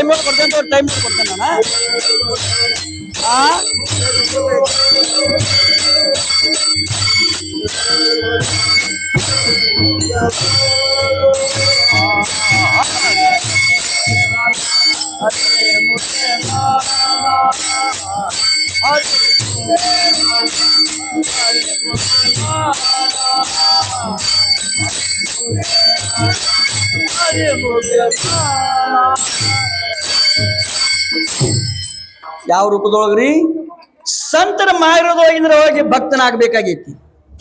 Time ನೋಡಿ ಕೊಡ್ತೇನೆ, time ನೋಡಿ ಕೊಡ್ತೇನೆ ನಾನು. ಯಾವ ರೂಪದೊಳಗ್ರಿ? ಸಂತರ ಮಾರ್ಗದೊಳಗಿಂದ್ರ ಹೋಗಿ ಭಕ್ತನಾಗಬೇಕಾಗೈತಿ.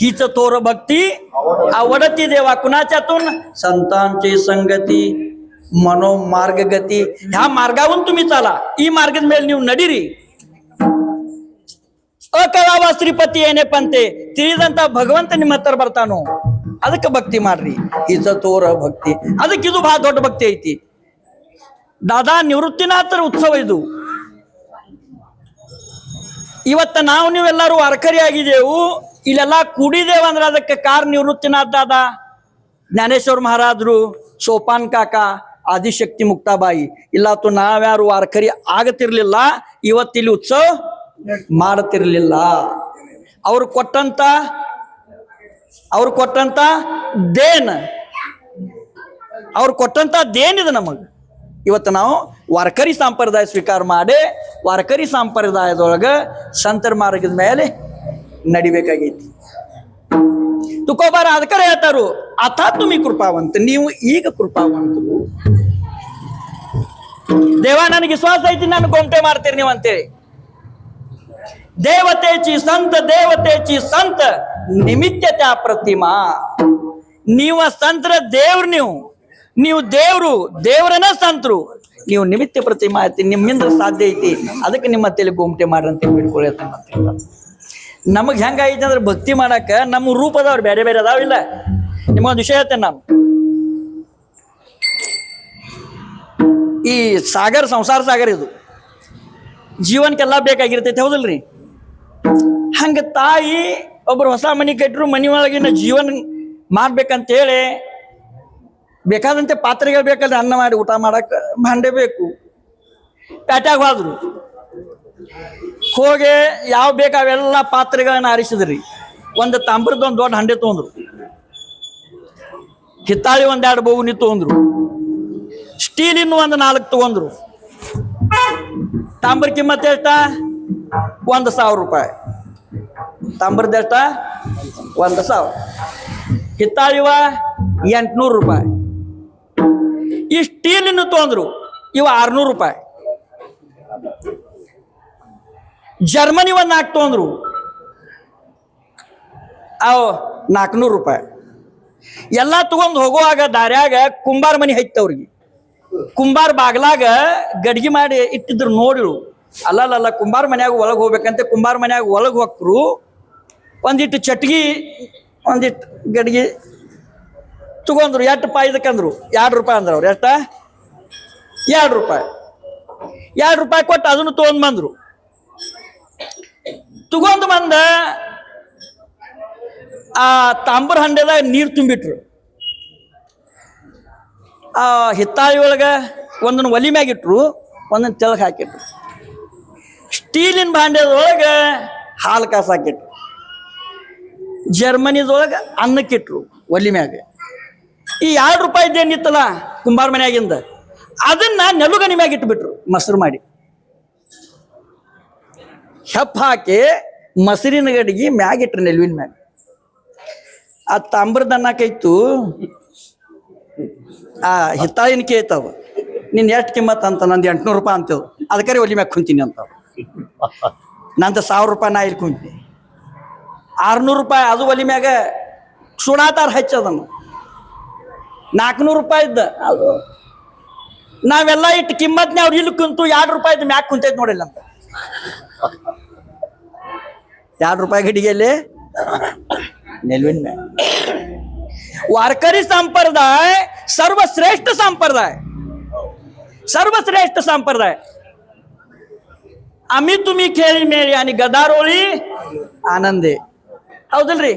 हीच थोर भक्ती आवडती देवा कुणाच्यातून? संतांची संगती मनोमार्गगती. ह्या मार्गावरून तुम्ही चाला, ಈ ಮಾರ್ಗದ ಮೇಲೆ ನೀವು ನಡೀರಿ. ಅಕಳಾವ ಶ್ರೀಪತಿ ಏನೇ ಪಂತೆ, ತಿಳಿದಂತ ಭಗವಂತ ನಿಮ್ಮ ಹತ್ರ ಬರ್ತಾನೋ ಅದಕ್ಕೆ ಭಕ್ತಿ ಮಾಡ್ರಿ. हीच थोर ಭಕ್ತಿ, ಅದಕ್ಕೆ ಇದು ಬಹಳ ದೊಡ್ಡ ಭಕ್ತಿ ಐತಿ. ದಾದಾ ನಿವೃತ್ತಿನಾಥರ ಉತ್ಸವ ಇದು. ಇವತ್ತ ನಾವು ನೀವೆಲ್ಲರೂ ವಾರಕರಿ ಆಗಿದೆವು, ಇಲ್ಲೆಲ್ಲ ಕೂಡಿದೇವ ಅಂದ್ರೆ ಅದಕ್ಕೆ ಕಾರ್ ನಿವೃತ್ತಿನಾಥ ದಾದ, ಜ್ಞಾನೇಶ್ವರ ಮಹಾರಾಜರು, ಸೋಪಾನ್ ಕಾಕ, ಆದಿಶಕ್ತಿ ಮುಕ್ತಾಬಾಯಿ. ಇಲ್ಲತ್ತು ನಾವ್ಯಾರು ವಾರಕರಿ ಆಗತಿರ್ಲಿಲ್ಲ, ಇವತ್ತಿಲ್ಲಿ ಉತ್ಸವ ಮಾಡತಿರ್ಲಿಲ್ಲ. ಅವ್ರು ಕೊಟ್ಟಂತ ದೇನಿದೆ ನಮಗ್. ಇವತ್ತು ನಾವು ವಾರಕರಿ ಸಂಪ್ರದಾಯ ಸ್ವೀಕಾರ ಮಾಡಿ ವಾರಕರಿ ಸಂಪ್ರದಾಯದೊಳಗ ಸಂತರ ಮಾರ್ಗದ ಮೇಲೆ ನಡಿಬೇಕಾಗೈತಿ. ತುಕೋಬಾರ ಅದಕ್ಕರ ಹೇಳ್ತಾರು, ಅಥ तुम्ही ಕೃಪಾವಂತ, ನೀವು ಈಗ ಕೃಪಾವಂತರು. ದೇವ ನನಗೆ ವಿಶ್ವಾಸ ಐತಿ, ನಾನು ಗೋಮಟೆ ಮಾಡ್ತೀರಿ ನೀವು ಅಂತೇಳಿ. ದೇವತೆಚಿ ಸಂತ ನಿಮಿತ್ಯ ತ್ಯಾ ಪ್ರತಿಮಾ. ನೀವು ಸಂತರ ದೇವ್ರು, ನೀವು ದೇವ್ರು, ದೇವರನ್ನ ಸಂತರು, ನೀವು ನಿಮಿತ್ತ ಪ್ರತಿಮಾ ಐತಿ, ನಿಮ್ಮಿಂದ ಸಾಧ್ಯ ಐತಿ. ಅದಕ್ಕೆ ನಿಮ್ಮ ಹತ್ತಿಯಲ್ಲಿ ಗೋಮಟೆ ಮಾಡ್ರಂತ ಬಿಡ್ಕೊಳ್ತಾನ. ನಮಗ್ ಹೆಂಗ ಐತಿ ಅಂದ್ರೆ ಭಕ್ತಿ ಮಾಡಾಕ ನಮ್ಮ ರೂಪ ಅದಾವ್ರಿ, ಬೇರೆ ಬೇರೆ ಅದಾವಿಲ್ಲ. ನಿಮಗೊಂದು ವಿಷಯ ಹೇಳ್ತೇನೆ ನಾನು. ಈ ಸಾಗರ್ ಸಂಸಾರ ಸಾಗರ್ ಇದು ಜೀವನಕ್ಕೆಲ್ಲ ಬೇಕಾಗಿರ್ತೈತಿ, ಹೌದಲ್ರಿ? ಹಂಗ ತಾಯಿ ಒಬ್ರು ಹೊಸ ಮನಿ ಕಟ್ಟರು, ಮನಿ ಒಳಗಿನ ಜೀವನ ಮಾಡ್ಬೇಕಂತೇಳಿ ಬೇಕಾದಂತೆ ಪಾತ್ರೆಗಳು ಬೇಕಾದ್ರೆ ಅನ್ನ ಮಾಡಿ ಊಟ ಮಾಡಕ್ ಭಾಂಡೆ ಬೇಕು. ಪ್ಯಾಟ್ಯಾಗ ಹೋದ್ರು, ಹೋಗಿ ಯಾವ ಬೇಕು ಅವೆಲ್ಲ ಪಾತ್ರೆಗಳನ್ನ ಆರಿಸಿದ್ರಿ. ಒಂದು ತಾಮ್ರದ ಒಂದು ದೊಡ್ಡ ಹಂಡೆ ತೊಗೊಂಡ್ರು, ಹಿತ್ತಾಳಿ ಒಂದೆರಡು ಬೋಗುನಿ ತೊಗೊಂಡ್ರು, ಸ್ಟೀಲಿನ ಒಂದು 4 ತಗೊಂಡ್ರು. ತಾಮ್ರ ಕಿಮ್ಮತ್ ಎಷ್ಟ? 1,000 ರೂಪಾಯಿ. ತಾಮ್ರದ ಎಷ್ಟ? 1,000. ಹಿತ್ತಾಳಿವ 800 ರೂಪಾಯಿ. ಈ ಸ್ಟೀಲಿನ ತೊಗೊಂಡ್ರು, ಇವ 600 ರೂಪಾಯಿ. ಜರ್ಮನಿ ಒಂದು 4 ತೊಗೊಂಡ್ರು, ಅವು 400 ರೂಪಾಯಿ. ಎಲ್ಲ ತಗೊಂಡ್ ಹೋಗುವಾಗ ದಾರ್ಯಾಗ ಕುಂಬಾರ ಮನಿ ಹೈತವ್ರಿಗೆ. ಕುಂಬಾರ ಬಾಗ್ಲಾಗ ಗಡ್ಗಿ ಮಾಡಿ ಇಟ್ಟಿದ್ರು ನೋಡಿರು. ಅಲ್ಲಲ್ಲ ಕುಂಬಾರ ಮನ್ಯಾಗ ಒಳಗೆ ಹೋಗ್ಬೇಕಂತೆ ಕುಂಬಾರ ಮನ್ಯಾಗ ಒಳಗೆ ಹೋಗ್ರು. ಒಂದಿಟ್ಟು ಚಟ್ಗಿ, ಒಂದಿಟ್ಟು ಗಡ್ಗಿ ತಗೊಂಡ್ರು. ಎಷ್ಟು ರೂಪಾಯಿ ಇದಕ್ಕಂದ್ರು? 2 ರೂಪಾಯಿ ಅಂದ್ರು. ಅವ್ರು ಎಷ್ಟ? 2 ರೂಪಾಯಿ. 2 ರೂಪಾಯಿ ಕೊಟ್ಟು ಅದನ್ನು ತಗೊಂಡ್ ಬಂದ್ರು. ತಗೊಂಡು ಬಂದ ಆ ತಾಂಬರ ಹಂಡೆದಾಗ ನೀರು ತುಂಬಿಟ್ರು. ಆ ಹಿತ್ತಾಳಿ ಒಳಗ ಒಂದನ್ನು ಒಲಿ ಮ್ಯಾಗಿಟ್ರು, ಒಂದನ್ನು ತೆಳಗೆ ಹಾಕಿಟ್ರು. ಸ್ಟೀಲಿನ ಭಾಂಡೆದೊಳಗೆ ಹಾಲು ಕಾಸು ಹಾಕಿಟ್ರು. ಜರ್ಮನಿದೊಳಗೆ ಅನ್ನಕ್ಕಿಟ್ರು ಒಲಿ ಮ್ಯಾಗ. ಈ 2 ರೂಪಾಯಿದ್ದೇನಿತ್ತಲ್ಲ ಕುಂಬಾರ ಮನ್ಯಾಗಿಂದ, ಅದನ್ನ ನೆಲುಗನಿ ಮ್ಯಾಗ ಇಟ್ಬಿಟ್ರು, ಮೊಸರು ಮಾಡಿ. ಹೆಪ್ಪ ಹಾಕಿ ಮೊಸರಿನ ಗಡಿಗೆ ಮ್ಯಾಗಿಟ್ರು, ನೆಲುವಿನ ಮ್ಯಾಗ. ಆ ತಾಮ್ರದ ಅನ್ನಕೈತು, ಆ ಹಿತ್ತಾಳಿನ ಕೇಳ್ತಾವ, ನಿನ್ ಎಷ್ಟು ಕಿಮ್ಮತ್ ಅಂತ? ನಂದು 800 ರೂಪಾಯಿ ಅಂತೇವು. ಅದಕ್ಕೆ ಒಲಿ ಮ್ಯಾಗ ಕುಂತೀನಿ ಅಂತ. ನಂದು 1000 ರೂಪಾಯಿ ನಾ ಇಲ್ಲಿ ಕುಂತೀನಿ. 600 ರೂಪಾಯಿ ಅದು ಒಲಿ ಮ್ಯಾಗ ಸುಡಾತಾರ ಹಚ್ಚದನ್ನು. 400 ರೂಪಾಯಿ ಇದ್ದ ಅದು. ನಾವೆಲ್ಲ ಇಟ್ಟು ಕಿಮ್ಮತ್ನೇ ಅವ್ರು ಇಲ್ಲಿ ಕುಂತು 2 ರೂಪಾಯಿದ್ ಮ್ಯಾಗ ಕುಂತೈತಿ ನೋಡಿಲ್ಲ ಅಂತ. 2 ರೂಪಾಯಿ ಗಡಿಗೆಯಲ್ಲಿ ನೆಲುವಿನ ಮ್ಯಾಗ. वारकरी संप्रदाय सर्वश्रेष्ठ संप्रदाय, सर्वश्रेष्ठ संप्रदाय. आम्ही तुम्ही खेळी मेळी आणि गदारोळी आनंदे. ಹೌದಲ್ರಿ?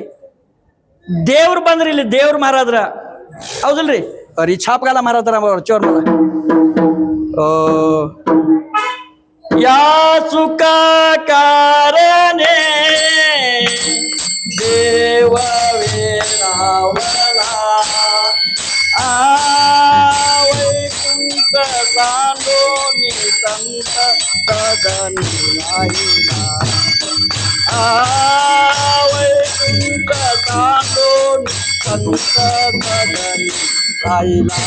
ದೇವ್ರು ಬಂದ್ರಿ ಇಲ್ಲಿ, ದೇವ್ರ ಮಾರಾದ್ರ. ಹೌದಲ್ರಿ? ಅವ್ರಿ ಛಾಪ್ಗಾಲ ಮಾರಾದ್ರ ಚೋರ್ ಮಾರ. या सुखा कारणे देव वेरावला वैकुंठ सांडोनी संत सदन राहिला वैकुंठ सांडोनी संत सदन राहिला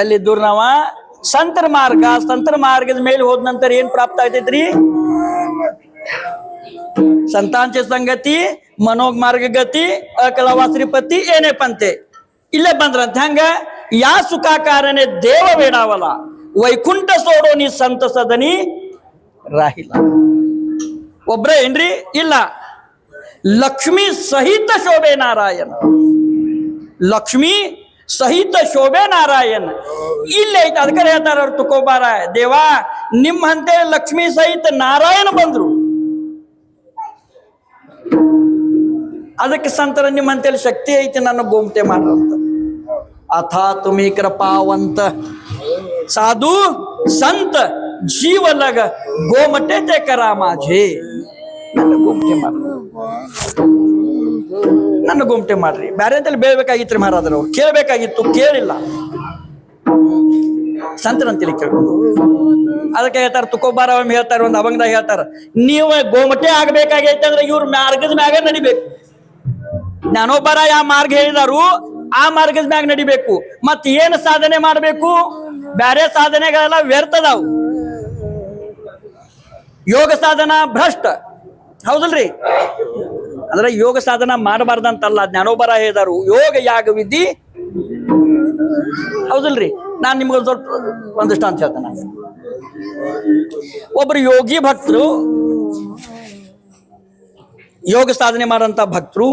ಎಲ್ಲಿದ್ದೂರ್ ನಾವ ಸಂತರ ಮಾರ್ಗದ ಮೇಲೆ ಹೋದ ನಂತರ ಏನ್ ಪ್ರಾಪ್ತ ಆಯ್ತೈತ್ರಿ? ಸಂತಾಂಚ ಸಂಗತಿ, ಮನೋಗ್ ಮಾರ್ಗ ಗತಿ, ಅಕಲವಾಸ್ರಿಪತಿ ಏನೇ ಪಂತೆ ಇಲ್ಲೇ ಬಂದ್ರಂತ. ಹಂಗ ಯಾ ಸುಖಾಕಾರನೆ ದೇವ ಬೇಡಾವಲ್ಲ ವೈಕುಂಠ ಸೋಡೋ ನೀ ಸಂತ ಸದನಿ ರಾಹಿಲ್ಲ. ಒಬ್ರೇ ಏನ್ರಿ? ಇಲ್ಲ, ಲಕ್ಷ್ಮಿ ಸಹಿತ ಶೋಭೆ ನಾರಾಯಣ. ಲಕ್ಷ್ಮಿ ಸಹಿತ ಶೋಭೆ ನಾರಾಯಣ ಇಲ್ಲೇ ಐತೆ. ಅದಕ್ಕೆ ಹೇಳ್ತಾರ ಅವ್ರು ತುಕೋಬಾರ, ದೇವಾ ನಿಮ್ಮ ಹಂತೆ ಲಕ್ಷ್ಮಿ ಸಹಿತ ನಾರಾಯಣ ಬಂದ್ರು. ಅದಕ್ಕೆ ಸಂತರ ನಿಮ್ಮ ಹಂತೇಳಿ ಶಕ್ತಿ ಐತಿ ನನ್ನ ಗೋಮಟೆ ಮಾಡ್ರಂತ. ಅಥಾ ತುಮಿ ಕೃಪಾವಂತ ಸಾಧು ಸಂತ ಜೀವಲಗ ಗೋಮಟೆ ते करा माझे. ನನ್ನ ಗೋಮಟೆ ಮಾಡ್ರಿ, ನನ್ನ ಗೋಮಟೆ ಮಾಡ್ರಿ. ಬ್ಯಾರೆ ಅಂತಲ್ಲಿ ಬೇಳ್ಬೇಕಾಗಿತ್ರಿ ಮಹಾರಾಜರು, ಅವ್ರು ಕೇಳಬೇಕಾಗಿತ್ತು, ಕೇಳಿಲ್ಲ. ಸಂತರಂತೇಳಿ ಕೇಳ್ಕೊಂಡು ಅದಕ್ಕೆ ಹೇಳ್ತಾರ ತುಕೋಬಾರ ಒಮ್ಮೆ ಹೇಳ್ತಾರ, ಒಂದು ಅಭಂಗದಾಗ ಹೇಳ್ತಾರ, ನೀವು ಗೋಮಟೆ ಆಗ್ಬೇಕಾಗೈತೆ ಅಂದ್ರೆ ಇವ್ರ ಮಾರ್ಗದ ಮ್ಯಾಗ ನಡಿಬೇಕು. ಜ್ಞಾನೋಬಾರ ಯಾವ ಮಾರ್ಗ ಹೇಳಿದಾರು ಆ ಮಾರ್ಗದ ಮ್ಯಾಗ ನಡಿಬೇಕು. ಮತ್ ಏನ್ ಸಾಧನೆ ಮಾಡ್ಬೇಕು? ಬ್ಯಾರೆ ಸಾಧನೆಗಳೆಲ್ಲ ವ್ಯರ್ಥದಾವು. ಯೋಗ ಸಾಧನ ಭ್ರಷ್ಟ, ಹೌದಲ್ರಿ? ಅಂದ್ರೆ ಯೋಗ ಸಾಧನ ಮಾಡಬಾರ್ದಂತಲ್ಲ, ಜ್ಞಾನೋಬಾರ ಹೇಳಿದಾರು ಯೋಗ ಯಾಗ ವಿಧಿ, ಹೌದಲ್ರಿ? ನಾನ್ ನಿಮ್ಗೊಂದು ಸ್ವಲ್ಪ ಒಂದಿಷ್ಟು ಅಂತ ಹೇಳ್ತೇನೆ. ಒಬ್ರು ಯೋಗಿ ಭಕ್ತರು, ಯೋಗ ಸಾಧನೆ ಮಾಡಂತ ಭಕ್ತರು,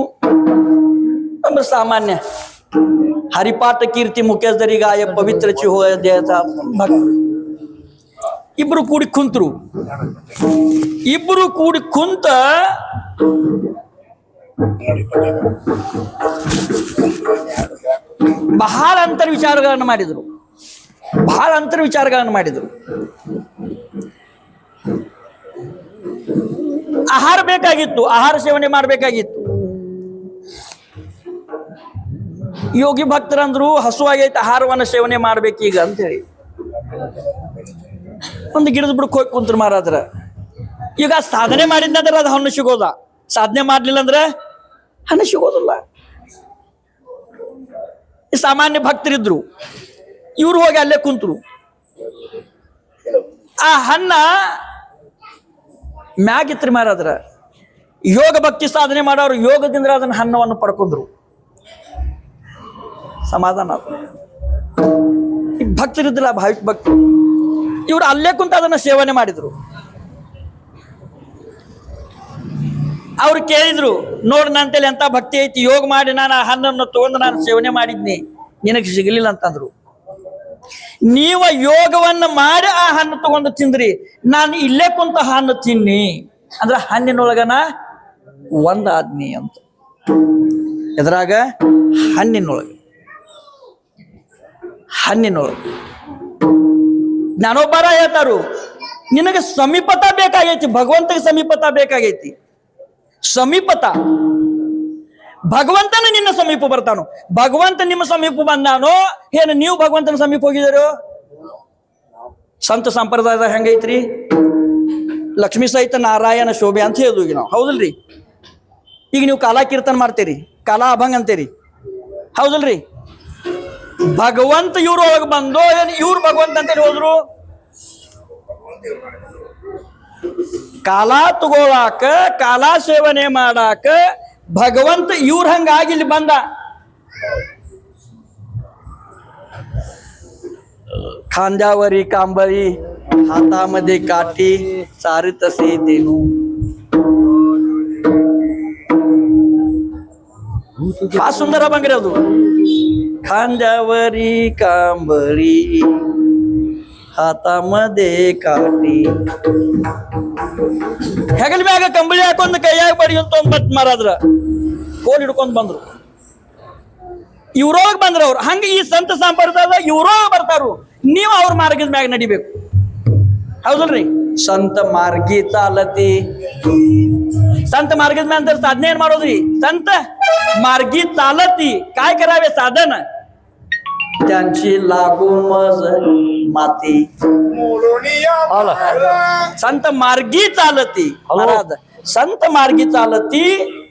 ಒಬ್ಬರು ಸಾಮಾನ್ಯ ಹರಿಪಾಠ ಕೀರ್ತಿ ಮುಖ್ಯಸ್ಥರಿಗಾಯ ಪವಿತ್ರ ಚಿಹೋ ಭಕ್ತರು ಇಬ್ರು ಕೂಡಿ ಕುಂತರು. ಇಬ್ರು ಕೂಡಿ ಕುಂತ ಬಹಳ ಅಂತರ್ ವಿಚಾರಗಳನ್ನು ಮಾಡಿದ್ರು. ಆಹಾರ ಬೇಕಾಗಿತ್ತು, ಆಹಾರ ಸೇವನೆ ಮಾಡಬೇಕಾಗಿತ್ತು. ಯೋಗಿ ಭಕ್ತರಂದ್ರು ಹಸುವಾಗೈತೆ, ಆಹಾರವನ್ನು ಸೇವನೆ ಮಾಡ್ಬೇಕೀಗ ಅಂತ ಹೇಳಿ ಒಂದು ಗಿಡದ ಬಿಡಕ್ಕೆ ಹೋಗಿ ಕುಂತ್ರ ಮಾರಾದ್ರ ಈಗ ಸಾಧನೆ ಮಾಡಿದ್ನಂದ್ರೆ ಅದು ಹಣ್ಣು ಸಿಗೋದ, ಸಾಧನೆ ಮಾಡ್ಲಿಲ್ಲ ಅಂದ್ರೆ ಹಣ್ಣು ಸಿಗೋದಿಲ್ಲ. ಸಾಮಾನ್ಯ ಭಕ್ತರಿದ್ರು, ಇವ್ರು ಹೋಗಿ ಅಲ್ಲೇ ಕುಂತರು. ಆ ಹಣ್ಣ ಮ್ಯಾಗಿತ್ರಿ ಮಾರಾದ್ರ ಯೋಗ ಭಕ್ತಿ ಸಾಧನೆ ಮಾಡೋರು ಯೋಗದಿಂದ ಅದನ್ನ ಹಣ್ಣವನ್ನು ಪಡ್ಕೊಂಡ್ರು, ಸಮಾಧಾನ. ಈ ಭಕ್ತರಿದ್ರಲ್ಲ, ಭಾವಿಕ ಭಕ್ತರು, ಇವ್ರು ಅಲ್ಲೇ ಕುಂತ ಅದನ್ನ ಸೇವನೆ ಮಾಡಿದ್ರು. ಅವ್ರು ಕೇಳಿದ್ರು, ನೋಡ್ ನಂತೇಳಿ ಎಂತ ಭಕ್ತಿ ಐತಿ, ಯೋಗ ಮಾಡಿ ನಾನು ಆ ಹಣ್ಣನ್ನು ತಗೊಂಡು ನಾನು ಸೇವನೆ ಮಾಡಿದ್ನಿ, ನಿನಗೆ ಸಿಗಲಿಲ್ಲ ಅಂತಂದ್ರು. ನೀವ ಯೋಗವನ್ನ ಮಾಡಿ ಆ ಹಣ್ಣು ತಗೊಂಡು ತಿಂದ್ರಿ, ನಾನು ಇಲ್ಲೇ ಕುಂತ ಹಣ್ಣು ತಿನ್ನಿ ಅಂದ್ರ ಹಣ್ಣಿನೊಳಗನ ಒಂದಾದ್ನಿ ಅಂತ. ಎದ್ರಾಗ ಹಣ್ಣಿನೊಳಗೆ ಜ್ಞಾನೋಬಾರ ಹೇಳ್ತಾರು, ನಿನಗೆ ಸಮೀಪತ ಬೇಕಾಗೈತಿ, ಭಗವಂತಗೆ ಸಮೀಪತ ಬೇಕಾಗೈತಿ. ಸಮೀಪತ ಭಗವಂತನ ನಿನ್ನ ಸಮೀಪ ಬರ್ತಾನೋ, ಭಗವಂತ ನಿಮ್ಮ ಸಮೀಪ ಬಂದಾನೋ ಏನು ನೀವು ಭಗವಂತನ ಸಮೀಪ ಹೋಗಿದಾರೋ? ಸಂತ ಸಂಪ್ರದಾಯದ ಹೆಂಗೈತ್ರಿ, ಲಕ್ಷ್ಮೀ ಸಹಿತ ನಾರಾಯಣ ಶೋಭೆ ಅಂತ ಹೇಳಿದ್ವಿ ಈಗ ನಾವು, ಹೌದಲ್ರಿ? ಈಗ ನೀವು ಕಾಲಾ ಕೀರ್ತನ ಮಾಡ್ತೀರಿ, ಕಾಲಾ ಅಭಂಗ ಅಂತೀರಿ, ಹೌದಲ್ರಿ? ಭಗವಂತ ಇವ್ರು ಒಳಗೆ ಬಂದು ಏನು ಇವ್ರು ಭಗವಂತ ಅಂತೇಳಿ ಹೋದ್ರು? ಕಾಲಾ ತಗೋಳಾಕ, ಕಾಲಾ ಸೇವನೆ ಮಾಡಾಕ ಭಗವಂತ ಇವ್ರ ಹಂಗಾಗಿ ಇಲ್ಲಿ ಬಂದ. खांद्यावरी कांबळी, हातामध्ये काठी, सारतसे देणू. हा सुंदर अभंग रे ಅದು. खांद्यावरी कांबळी, हातामध्ये काठी. ಹೆಗಲ ಮ್ಯಾಗ ಕಂಬಳಿ ಹಾಕೊಂಡ್ ಕೈಯಾಗ ಬಡಿಯಂತ ಮತ್ ಮಾರಾದ್ರ ಕೋಲ್ ಹಿಡ್ಕೊಂಡ್ ಬಂದ್ರು. ಇವ್ರೋಗ ಬಂದ್ರ ಅವ್ರು. ಹಂಗ ಈ ಸಂತ ಸಂಪ್ರದಾಯದ ಇವ್ರೋಗ ಬರ್ತಾರು, ನೀವು ಅವ್ರ ಮಾರ್ಗದ ಮ್ಯಾಗ ನಡಿಬೇಕು, ಹೌದಲ್ರಿ? ಸಂತ ಮಾರ್ಗಿ ಚಾಲತಿ, संत मार्गीत नंतर साधने ಮಾಡೋದ್ರಿ. संत मार्गी चालती काय करावे साधन, त्यांची लागू मज माती. संत मार्गी चालती, महाराज संत मार्गी चालती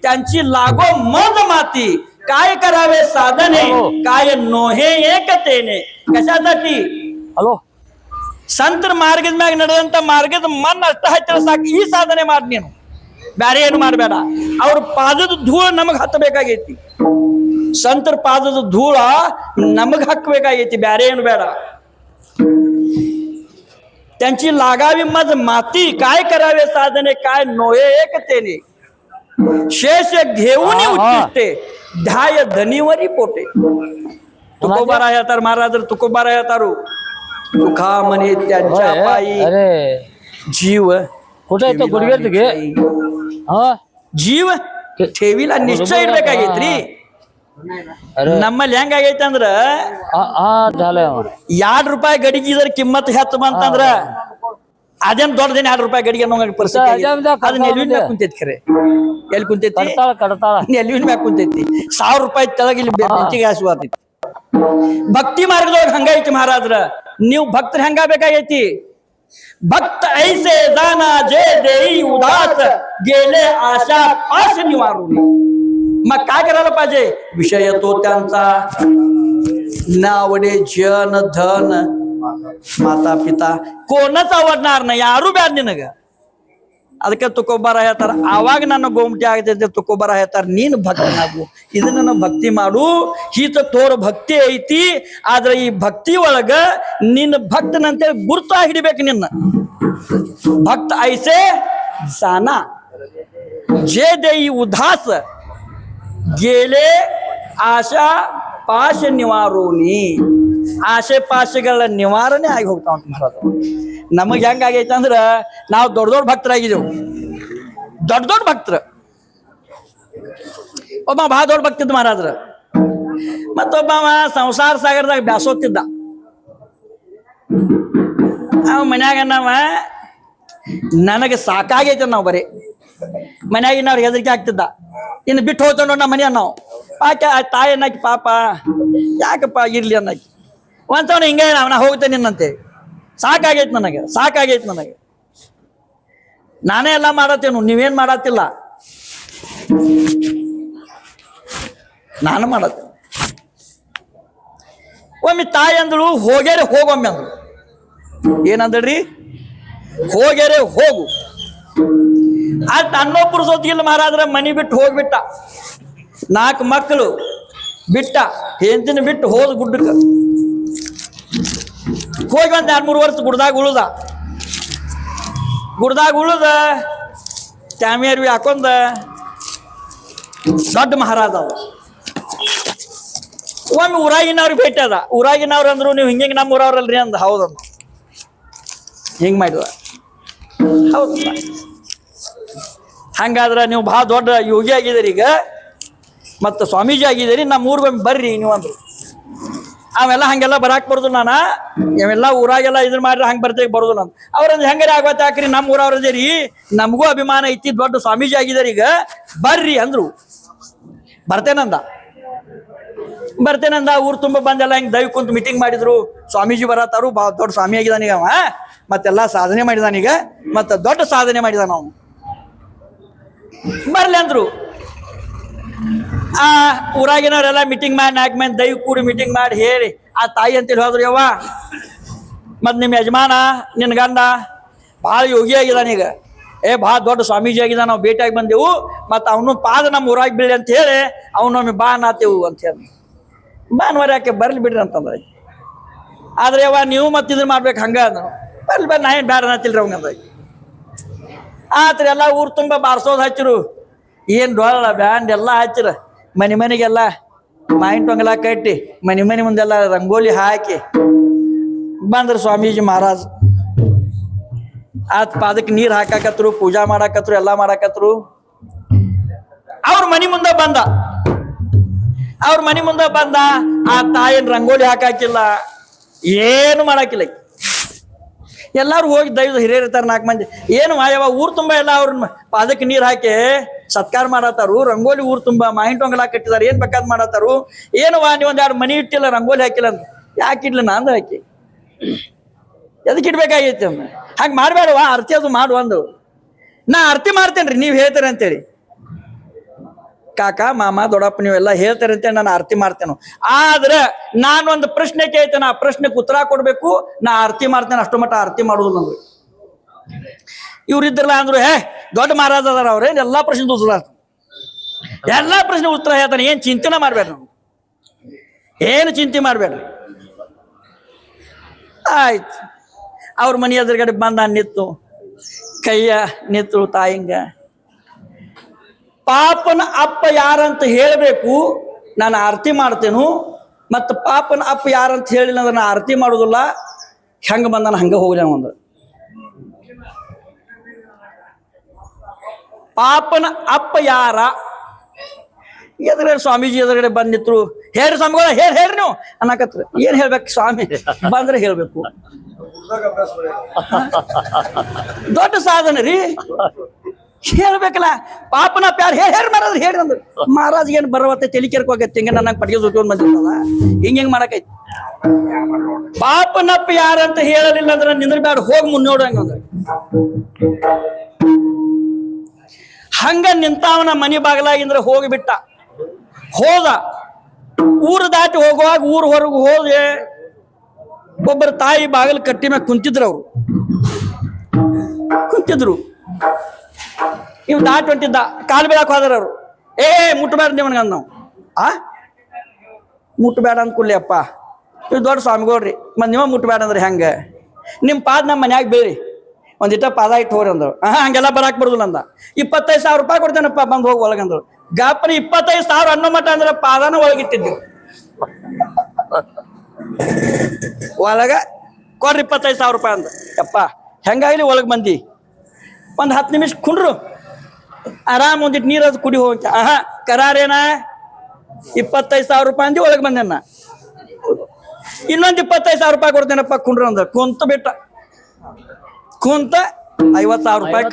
त्यांची लागो मज माती. काय करावे साधने, काय नोहे एकतेने. कशासाठी? हॅलो, ಸಂತರ ಮಾರ್ಗದ ಮ್ಯಾಗ ನಡೆದಂತ ಮಾರ್ಗದ ಮನ್ ಅಷ್ಟ ಹತ್ತಿರ ಸಾಕು, ಈ ಸಾಧನೆ ಮಾಡಿ ನೀನು, ಬ್ಯಾರೆ ಏನು ಮಾಡಬೇಡ. ಅವ್ರ ಪಾದದ ಧೂಳ ನಮಗ್ ಹತ್ತಬೇಕಾಗೈತಿ, ಸಂತರ ಪಾದದ ಧೂಳ ನಮಗ್ ಹಕ್ಕಬೇಕಾಗೈತಿ, ಬ್ಯಾರೆ ಏನು ಬೇಡ. त्यांची लागावी मज माती, काय करावे साधने, काय नोहे एकतेने. शेष घेऊन उच्चिष्टे, ध्याय धनीवरी पोटे. तुकोबारा येतार महाराज, तुकोबारा येतारू. तुखा म्हणे त्यांच्या पायी जीव कुठे येतो गुडघ्यात ಜೀವ ठेवीला ನಿಶ್ಚಯ ಇರ್ಬೇಕಾಗೈತ್ರಿ. ನಮ್ಮಲ್ಲಿ ಹೆಂಗಾಗೈತೆ ಅಂದ್ರ ₹2 ಗಡಿಗೆ ಇದ್ರ ಕಿಮ್ಮತ್ ಹೆಚ್ಚು ಬಂತಂದ್ರ ಅದೇನ್ ದೊಡ್ಡದೇನೆ ₹2 ಗಡಿಗೆ ಅನ್ನೋ ಪರಿಸ್ಥಿತಿ. ಅದನ್ನ ಎಲ್ವಿನ ಮ್ಯಾಗ ಕುಂತೈತಿ, ಖರೆ ಎಲ್ಲಿ ಕುಂತೈತಿ? ಎಲ್ವಿನ ಮ್ಯಾಗ ಕುಂತೈತಿ. ₹1000 ತೆಳಗ್ ಇಲ್ಲಿ ಬೆಂಚಿಗೆ ಹಾಸುವಾತೈತಿ. ಭಕ್ತಿ ಮಾರ್ಗದೊಳಗೆ ಹಂಗೈತಿ ಮಹಾರಾಜ್ರ. ನೀವು ಭಕ್ತರ ಹೆಂಗಾಗಬೇಕಾಗೈತಿ? भक्त ऐसे जाना जे देई उदास, गेले आशा पाश निवारून. मग काय करायला पाहिजे? विषय तो त्यांचा नावडे जन धन माता पिता कोणच आवडणार नाही, ಯಾರು ಬ್ಯಾಡ ನಿನಗ. ಅದಕ್ಕೆ ತುಕೋಬಾರ ಹೇಳ್ತಾರ, ಆವಾಗ ನನ್ನ ಗೋಮಟಿ ಆಗತೈತೆ. ತುಕೋಬಾರ ಹೇಳ್ತಾರ, ನೀನು ಭಕ್ತನಾಗು, ಇದನ್ನ ಭಕ್ತಿ ಮಾಡು. ಈತ ತೋರ ಭಕ್ತಿ ಐತಿ, ಆದ್ರೆ ಈ ಭಕ್ತಿ ಒಳಗ ನಿನ್ನ ಭಕ್ತನಂತೇಳಿ ಗುರ್ತ ಹಿಡಿಬೇಕು. ನಿನ್ನ ಭಕ್ತ ಐಸೆ ಜಾನಾ जे देई उदास, गेले ಆಶಾ ಪಾಶ ನಿವಾರೋನಿ. ಆಶೆ ಪಾಶಗಳ ನಿವಾರಣೆ ಆಗಿ ಹೋಗ್ತಾವ ಅಂತ ಮಹಾರಾಜ. ನಮಗ್ ಹೆಂಗಾಗೈತೆ ಅಂದ್ರ ನಾವು ದೊಡ್ಡ ಭಕ್ತರಾಗಿದ್ದೆವು, ದೊಡ್ಡ ಭಕ್ತರ. ಒಬ್ಬ ಬಹಳ ದೊಡ್ಡ ಭಕ್ತಿದ್ದ ಮಹಾರಾಜ್ರ. ಮತ್ತೊಬ್ಬ ಸಂಸಾರ ಸಾಗರದಾಗ ಬ್ಯಾಸೋತಿದ್ದ. ಅವ ಮನ್ಯಾಗ ನಾವ ನನಗೆ ಸಾಕಾಗೈತೆ, ನಾವು ಬರೀ ಮನ್ಯಾಗಿನವ್ರಿಗೆ ಹೆದರಿಕೆ ಆಗ್ತಿದ್ದ. ಇನ್ನು ಬಿಟ್ಟು ಹೋಗ್ತಾವ ನೋಡ್ ನಮ್ಮ ಮನೆಯ ನಾವು. ಆಕೆ ತಾಯಿ ಅನ್ನಕ್ಕೆ ಪಾಪ ಯಾಕಪ್ಪ ಇರ್ಲಿ ಅನ್ನಕ್ಕೆ ಒಂತವನ ಹಿಂಗೆ ನಾ ಹೋಗ್ತೇನೆ ನಿನ್ನಂತೆ. ಸಾಕಾಗೈತ್ ನನಗೆ ನಾನೇ ಎಲ್ಲ ಮಾಡತ್ತೇನು, ನೀವೇನ್ ಮಾಡತ್ತಿಲ್ಲ, ನಾನು ಮಾಡತ್ತೇನೆ. ಒಮ್ಮೆ ತಾಯಿ ಅಂದಳು ಹೋಗ್ಯಾರೆ ಹೋಗೊಮ್ಮೆ ಅಂದಳು. ಏನಂದಳ್ರಿ? ಹೋಗ್ಯಾರೆ ಹೋಗು. ಅಟ್ ಅನ್ನೊಬ್ಬರು ಸೊತ್ತಿಗಿಲ್ಲ ಮಹಾರಾಜ್ರ ಮನಿ ಬಿಟ್ಟು ಹೋಗ್ಬಿಟ್ಟ. 4 ಮಕ್ಕಳು ಬಿಟ್ಟ, ಹೆಂಡತಿನ ಬಿಟ್ಟು ಹೋದ ಗುಡ್ಡಕ್ಕೆ ಹೋಗಿ ಒಂದು 2-3 ವರ್ಷ ಗುಡ್ದಾಗ ಉಳುದ ತ್ಯಾಮಿಯರ್ವಿ ಹಾಕೊಂಡ ದೊಡ್ಡ ಮಹಾರಾಜ ಅವ. ಒಮ್ಮೆ ಊರಾಗಿನವ್ರಿಗೆ ಭೇಟಿ ಅದ. ಊರಾಗಿನವ್ರು ಅಂದ್ರು ನೀವು ಹಿಂಗೆ ನಮ್ಮ ಊರವ್ರಲ್ರಿ ಅಂದ. ಹೌದಂದ. ಹಿಂಗೆ ಮಾಡಿದ. ಹೌದು, ಹಂಗಾದ್ರೆ ನೀವು ಭಾಳ ದೊಡ್ಡ ಯೋಗಿ ಆಗಿದ್ದೀರಿ ಈಗ, ಮತ್ತು ಸ್ವಾಮೀಜಿ ಆಗಿದ್ದೀರಿ, ನಮ್ಮ ಊರಿಗೊಮ್ಮೆ ಬರ್ರಿ ನೀವು ಅಂದ್ರು. ಅವೆಲ್ಲ ಹಂಗೆಲ್ಲ ಬರಾಕ್ ಬರೋದು, ನಾನು ಅವೆಲ್ಲ ಊರಾಗೆಲ್ಲ ಇದ್ರ ಮಾಡ್ರಿ ಹಂಗೆ ಬರ್ತೇವೆ ಬರೋದು ನಾನು. ಅವ್ರಂದ್ರೆ ಹೆಂಗಾರೆ ಆಗತ್ತೆ ಯಾಕ್ರಿ, ನಮ್ಮ ಊರವ್ರದೇರಿ, ನಮಗೂ ಅಭಿಮಾನ ಐತಿ, ದೊಡ್ಡ ಸ್ವಾಮೀಜಿ ಆಗಿದ್ದಾರೆ ಈಗ, ಬರ್ರಿ ಅಂದ್ರು. ಬರ್ತೇನಂದ. ಊರು ತುಂಬ ಬಂದೆಲ್ಲ ಹಿಂಗೆ ದೈವ ಕುಂತು ಮೀಟಿಂಗ್ ಮಾಡಿದ್ರು. ಸ್ವಾಮೀಜಿ ಬರತ್ತಾರು, ಭಾಳ ದೊಡ್ಡ ಸ್ವಾಮಿ ಆಗಿದಾನೀಗ ಅವ, ಮತ್ತೆಲ್ಲ ಸಾಧನೆ ಮಾಡಿದಾನೀಗ, ಮತ್ತು ದೊಡ್ಡ ಸಾಧನೆ ಮಾಡಿದಾನ ಅವನು, ಬರ್ಲಿ ಅಂದ್ರು. ಆ ಊರಾಗಿನವರೆಲ್ಲ ಮೀಟಿಂಗ್ ಮಾಡಿ 4 ಮಂದಿ ದೈವ ಕೂಡಿ ಮೀಟಿಂಗ್ ಮಾಡಿ ಹೇಳಿ ಆ ತಾಯಿ ಅಂತೇಳಿ ಹೋದ್ರು, ಯವ್ವ ಮತ್ತು ನಿಮ್ಮ ಯಜಮಾನ ನಿನ್ನ ಗಂಡ ಭಾಳ ಯೋಗಿ ಆಗಿದಾನೀಗ, ಭಾಳ ದೊಡ್ಡ ಸ್ವಾಮೀಜಿ ಆಗಿದ, ನಾವು ಭೇಟಿಯಾಗಿ ಬಂದೆವು, ಮತ್ತು ಅವನು ಪಾದ ನಮ್ಮ ಊರಾಗಿ ಬೀಳಿ ಅಂತ ಹೇಳಿ ಅವನೊಮ್ಮೆ ಬಾ ನಾತೇವು ಅಂತ ಹೇಳಿ. ಭಾನುವಾರ ಯಾಕೆ ಬರ್ಲಿ ಬಿಡ್ರಿ ಅಂತಂದ್ರೆ. ಆದ್ರೆ ಯವ್ವ ನೀವು ಮತ್ತೆ ಇದನ್ನ ಮಾಡ್ಬೇಕು ಹಂಗ ಅಂದ್ರು. ಬರ್ಲಿ ನಾ ಏನು ಬೇಡ ಅನ್ನತಿಲ್ರಿ ಅವಂಗ. ಆತ್ರಿ ಎಲ್ಲ ಊರು ತುಂಬ ಬಾರ್ಸೋದು ಹಚ್ಚಿರು, ಏನು ಡೊಳ್ಳ ಬ್ಯಾಂಡ್ ಎಲ್ಲ ಹಚ್ಚಿರ, ಮನೆಗೆಲ್ಲ ಮಾಯಿನ ಟೊಂಗಲ ಕಟ್ಟಿ ಮನೆ ಮುಂದೆಲ್ಲ ರಂಗೋಲಿ ಹಾಕಿ ಬಂದ್ರು ಸ್ವಾಮೀಜಿ ಮಹಾರಾಜ್. ಆತ್ ಪಾದಕ್ಕೆ ನೀರು ಹಾಕಾಕತ್ರು, ಪೂಜಾ ಮಾಡಾಕತ್ರು, ಎಲ್ಲ ಮಾಡಾಕತ್ರು. ಅವ್ರ ಮನೆ ಮುಂದೆ ಬಂದ ಆ ತಾಯಿನ ರಂಗೋಲಿ ಹಾಕಾಕಿಲ್ಲ, ಏನು ಮಾಡಾಕಿಲ್ಲ. ಎಲ್ಲಾರು ಹೋಗಿ ದೈವದ ಹಿರಿಯರು ಇರ್ತಾರೆ 4 ಮಂದಿ. ಏನು ಮಾಯವ ಊರು ತುಂಬ ಎಲ್ಲ ಅವ್ರ ಪಾದಕ್ಕೆ ನೀರು ಹಾಕಿ ಸತ್ಕಾರ ಮಾಡತ್ತಾರು, ರಂಗೋಲಿ ಊರು ತುಂಬ ಮಾಯಿನ ಟೊಂಗಲ ಕಟ್ಟಿದಾರೆ, ಏನು ಬೇಕಾದ್ ಮಾಡತ್ತಾರು. ಏನವ ನೀವು 1-2 ಮನಿ ಇಟ್ಟಿಲ್ಲ, ರಂಗೋಲಿ ಹಾಕಿಲ್ಲ ಅಂತ. ಯಾಕೆ ಇಡ್ಲಿ ನಾ ಅಂದ ಹಾಕಿ, ಎದಕ್ಕೆ ಇಡ್ಬೇಕಾಗೈತಿ ಅಂದ. ಹಾಗೆ ಮಾಡಬೇಡವಾ, ಆರತಿ ಅದು ಮಾಡು ಅಂದು. ನಾ ಆರತಿ ಮಾಡ್ತೇನೆ ರೀ, ನೀವು ಹೇಳ್ತೀರಿ ಅಂತೇಳಿ. ಕಾಕ ಮಾಮ ದೊಡ್ಡಪ್ಪ ನೀವೆಲ್ಲ ಹೇಳ್ತಾರೆ ಅಂತೇಳಿ ನಾನು ಆರತಿ ಮಾಡ್ತೇನೆ. ಆದ್ರೆ ನಾನೊಂದು ಪ್ರಶ್ನೆ ಕೇಳ್ತೇನೆ, ಆ ಪ್ರಶ್ನೆಗೆ ಉತ್ತರ ಕೊಡ್ಬೇಕು, ನಾ ಆರತಿ ಮಾಡ್ತೇನೆ, ಅಷ್ಟು ಮಟ್ಟ ಆರತಿ ಮಾಡುದಿಲ್ಲ ಅಂದ್ರು. ಇವ್ರಿದ್ರಲ್ಲ ಅಂದ್ರು, ದೊಡ್ಡ ಮಹಾರಾಜ ಅದಾರ ಅವ್ರೆ, ಎಲ್ಲಾ ಪ್ರಶ್ನೆ ಉತ್ತರ ಹೇಳ್ತಾನೆ, ಏನ್ ಚಿಂತೆನ ಮಾಡ್ಬೇಡ್ರಿ, ಏನು ಚಿಂತೆ ಮಾಡ್ಬೇಡ್ರಿ. ಆಯ್ತು, ಅವ್ರ ಮನೆ ಎದುರುಗಡೆ ಬಂದ ನಿತ್ತು, ಕೈಯ ನಿತ್ತು ತಾಯಿಂಗ. ಪಾಪನ ಅಪ್ಪ ಯಾರಂತ ಹೇಳಬೇಕು, ನಾನು ಆರತಿ ಮಾಡ್ತೇನು, ಮತ್ತು ಪಾಪನ ಅಪ್ಪ ಯಾರಂತ ಹೇಳಿಲ್ಲ ಅಂದ್ರೆ ನಾನು ಆರತಿ ಮಾಡೋದಿಲ್ಲ. ಹೆಂಗ ಬಂದಾನ ಹಂಗ ಹೋಗ್ಲಿ ಒಂದು. ಪಾಪನ ಅಪ್ಪ ಯಾರ ಎದುರುಗಡೆ ಸ್ವಾಮೀಜಿ ಎದುರುಗಡೆ ಬಂದಿದ್ರು. ಹೇಳ್ರಿ ಸ್ವಾಮಿಗಳ, ಹೇಳ್ರಿ ನೀವು ಅನ್ನಕತ್ರ. ಏನ್ ಹೇಳ್ಬೇಕು ಸ್ವಾಮಿ, ಬಂದ್ರೆ ಹೇಳ್ಬೇಕು. ದೊಡ್ಡ ಸಾಧನೆ ರೀ, ಹೇಳ್ಬೇಕಲ್ಲ. ಪಾಪನ ಪ್ಯಾರ ಹೇಳಿ ಮಾರಾಜ್ ಹೇಳ್ರಿ ಅಂದ್ರು. ಮಹಾರಾಜ್ ಏನು ಬರವತ್ತೆ ತಲೆ ಕೆರ್ಕೋಗತ್ತೆ, ಹಿಂಗೆ ನನ್ನ ಪಟ್ಟಿಗೆ ಸುಟ್ಕೊಂಡ್ ಬಂದಿರ್ತದ, ಹಿಂಗೆ ಮಾಡಕೈತಿ. ಪಾಪನಪ್ಪ ಯಾರಂತ ಹೇಳಲಿಲ್ಲ ಅಂದ್ರೆ ನಿಂದ್ರ ಬ್ಯಾಡ, ಹೋಗಿ ಮುನ್ನೋಡು ಹಂಗಂದ್ರೆ. ಹಂಗ ನಿಂತಾವನ ಮನಿ ಬಾಗಲಾಗಿಂದ್ರೆ ಹೋಗಿಬಿಟ್ಟ. ಹೋದ ಊರು ದಾಟಿ ಹೋಗುವಾಗ ಊರು ಹೊರಗೆ ಹೋದೆ, ಒಬ್ಬರು ತಾಯಿ ಬಾಗಿಲು ಕಟ್ಟಿ ಮ್ಯಾಗ ಕುಂತಿದ್ರು. ಇವ್ ದಾಟಿ ಹೊಂಟಿದ್ದ, ಕಾಲು ಬೀಳಾಕ್ ಹೋದ್ರ ಅವ್ರು. ಮುಟ್ಟಬೇಡ ನಿವನ್ಗಂದ್ ನಾವು. ಮುಟ್ಟಬೇಡ ಅಂದ್ಕೂಡ್ಲಿ ಅಪ್ಪ, ಇವ್ ದೊಡ್ಡ ಸ್ವಾಮಿಗಳ್ರಿ, ಮತ್ತು ನೀವ ಮುಟ್ಟಬೇಡ ಅಂದ್ರೆ ಹೆಂಗ, ನಿಮ್ಮ ಪಾದ ನಮ್ಮ ಮನ್ಯಾಗ ಬೀಳ್ರಿ, ಒಂದಿಟ್ಟ ಪಾದ ಇಟ್ಟು ಹೋರಿ ಅಂದ್ರು. ಹಂಗೆಲ್ಲ ಬರಾಕ್ ಬರುದಿಲ್ಲ ಅಂದ. 25,000 ರೂಪಾಯಿ ಕೊಡ್ತೇನಪ್ಪ, ಬಂದು ಹೋಗಿ ಒಳಗಂದ್ರು. ಗಾಪನ 25,000 ಅನ್ನೋ ಮಟ್ಟ ಅಂದ್ರೆ ಪಾದಾನ ಒಳಗಿಟ್ಟಿದ್ವಿ. ಒಳಗ ಕೊಡ್ರಿ 25,000 ರೂಪಾಯಿ ಅಂದ. ಯಪ್ಪ ಹೆಂಗಾಗ್ಲಿ ಒಳಗೆ ಮಂದಿ ಒಂದು 10 ನಿಮಿಷ ಕುಂಡ್ರು, ಆರಾಮ್ ಒಂದಿಟ್ಟು ನೀರದು ಕುಡಿ ಹೋಗಿ. ಕರಾರೇನ 25,000 ರೂಪಾಯಿ ಅಂದಿ, ಒಳಗೆ ಬಂದೇನ. ಇನ್ನೊಂದು 25,000 ರೂಪಾಯಿ ಕೊಡ್ತೇನಪ್ಪ, ಕುಂಡ್ರು ಅಂದ. ಕುಂತ 50,000 ರೂಪಾಯಿ.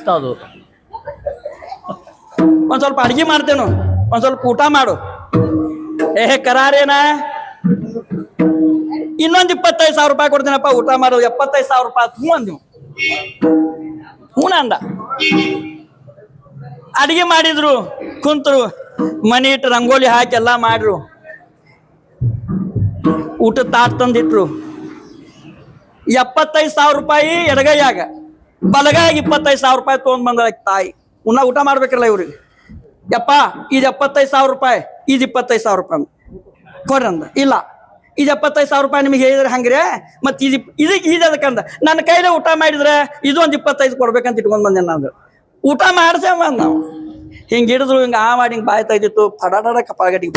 ಒಂದ್ ಸ್ವಲ್ಪ ಅಡ್ಗೆ ಮಾಡ್ತೇನು, ಒಂದ್ ಸ್ವಲ್ಪ ಊಟ ಮಾಡು. ಕರಾರೇನ ಇನ್ನೊಂದು 25,000 ರೂಪಾಯಿ ಕೊಡ್ತೀನಪ್ಪ ಊಟ ಮಾಡೋದು 75,000 ರೂಪಾಯಿ ಹ್ಞೂ ಅಂದ್ವು. ಹ್ಞೂ ಅಂದ. ಅಡಿಗೆ ಮಾಡಿದ್ರು, ಕುಂತರು, ಮನೆ ಇಟ್ಟು ರಂಗೋಲಿ ಹಾಕಿ ಎಲ್ಲ ಮಾಡ್ರು, ಊಟ ತಾಟ್ ತಂದಿಟ್ರು. 75,000 ರೂಪಾಯಿ ಎಡಗೈಯಾಗ, ಬಲಗಾಯಾಗ 25,000 ರೂಪಾಯಿ ತೊಗೊಂಡ್ ಬಂದ ತಾಯಿ. ಊಟ ಮಾಡ್ಬೇಕಲ್ಲ ಇವ್ರಿಗೆ. ಯಪ್ಪ ಇದು 75,000 ರೂಪಾಯಿ, ಇದು 25,000 ರೂಪಾಯಿ ಕೊಡ್ರಿ ಅಂದ. ಇಲ್ಲ, ಇದು 75,000 ರೂಪಾಯಿ ನಿಮಗೆ ಹೇಳಿದ್ರೆ ಹಂಗ್ರೆ, ಮತ್ತೆ ಇದು ಅದಕ್ಕಂದ ನನ್ನ ಕೈಲೇ ಊಟ ಮಾಡಿದ್ರೆ ಇದು ಒಂದು 25 ಕೊಡ್ಬೇಕಂತ ಇಟ್ಕೊಂಡ್ ಬಂದೆ ನಾನು. ಊಟ ಮಾಡ್ಸೇ ಬಂದ್ ನಾವು ಹಿಂಗೆ ಹಿಡಿದ್ರು, ಹಿಂಗೆ ಮಾಡಿ ಹಿಂಗೆ ಬಾಯ್ ತೆಗ್ದಿತ್ತು, ಫಡಾಡ ಕಪಾಗಟ್ಟಿಗೆ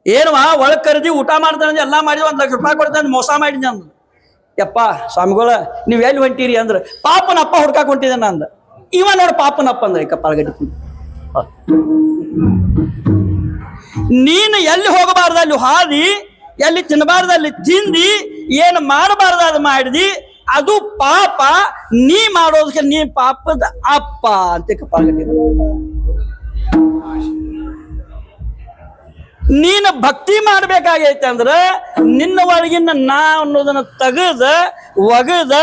ಏನ್ವಾ ಒಳಗ್ ಕರೆದಿ ಊಟ ಮಾಡ್ತಾನೆ ಎಲ್ಲ ಮಾಡಿದ್ವಿ, 1 ಲಕ್ಷ ರೂಪಾಯಿ ಕೊಡ್ತಾನೆ, ಮೋಸ ಮಾಡಿದ್ದೆ ಅಂದ. ಯಪ್ಪ ಸ್ವಾಮಿಗಳ ನೀವ್ ಎಲ್ಲಿ ಹೊಂಟಿರಿ ಅಂದ್ರೆ ಪಾಪನ ಅಪ್ಪ ಹುಡ್ಕಾಕ್ ಹೊಂಟಿದ್ದಾನ ಅಂದ. ಇವ ನೋಡಿ ಪಾಪನ ಅಪ್ಪ ಅಂದ್ರೆ ಕಪಾಳಗಟ್ಟಿ. ನೀನು ಎಲ್ಲಿ ಹೋಗಬಾರ್ದು ಅಲ್ಲಿ ಹಾದಿ, ಎಲ್ಲಿ ತಿನ್ನಬಾರ್ದು ಅಲ್ಲಿ ತಿಂದಿ, ಏನು ಮಾಡಬಾರ್ದು ಅದು ಮಾಡಿದಿ, ಅದು ಪಾಪ. ನೀ ಮಾಡೋದಕ್ಕೆ ನೀ ಪಾಪದ ಅಪ್ಪ ಅಂತ ಕಪಾಳಗಟ್ಟಿ. ನೀನು ಭಕ್ತಿ ಮಾಡ್ಬೇಕಾಗೈತೆ ಅಂದ್ರ ನಿನ್ನ ಒಳಗಿನ ನಾ ಅನ್ನೋದನ್ನ ತೆಗೆದ ಒಗದ